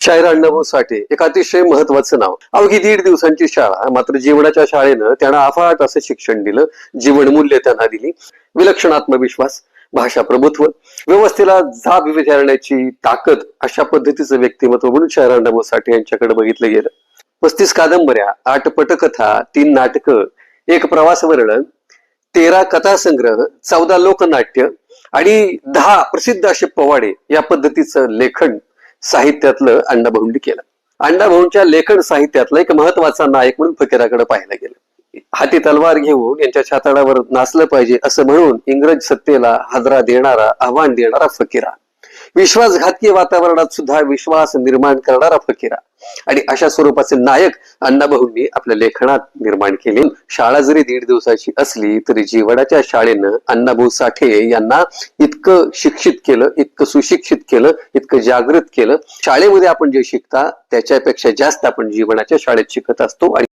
शाहीर अण्णाभाऊ साठे एक अतिशय महत्वाचं नाव. अवघी 1.5 दिवसांची शाळा, मात्र जीवनाच्या शाळेनं त्यांना अफाट असं शिक्षण दिलं. जीवनमूल्य त्यांना दिली. विलक्षण आत्मविश्वास, भाषा प्रभुत्व, व्यवस्थेला जाब विचारण्याची ताकद, अशा पद्धतीचं व्यक्तिमत्व म्हणून शाहीर अण्णाभाऊ साठे यांच्याकडे बघितलं गेलं. 35 कादंबऱ्या, 8 पटकथा, 3 नाटकं, 1 प्रवास वर्णन, 13 कथासंग्रह, 14 लोकनाट्य आणि 10 प्रसिद्ध असे पोवाडे, या पद्धतीचं लेखन साहित्यातलं अण्णाभाऊंनी केलं. अण्णाभाऊंच्या लेखन साहित्यातला एक महत्वाचा नायक म्हणून फकीराकडे पाहायला गेलं. हाती तलवार घेऊन यांच्या छाताडावर नाचलं पाहिजे असं म्हणून इंग्रज सत्तेला हादरा देणारा, आव्हान देणारा फकीरा, विश्वासघातकी वातावरणात सुद्धा विश्वास निर्माण करणारा फकीरा, आणि अशा स्वरूपाचे नायक अण्णाभाऊंनी आपल्या लेखनात निर्माण केले. शाळा जरी 1.5 दिवसाची असली तरी जीवनाच्या शाळेनं अण्णाभाऊ साठे यांना इतकं शिक्षित केलं, इतकं सुशिक्षित केलं, इतकं जागृत केलं. शाळेमध्ये आपण जे शिकता त्याच्यापेक्षा जास्त आपण जीवनाच्या शाळेत शिकत असतो. आणि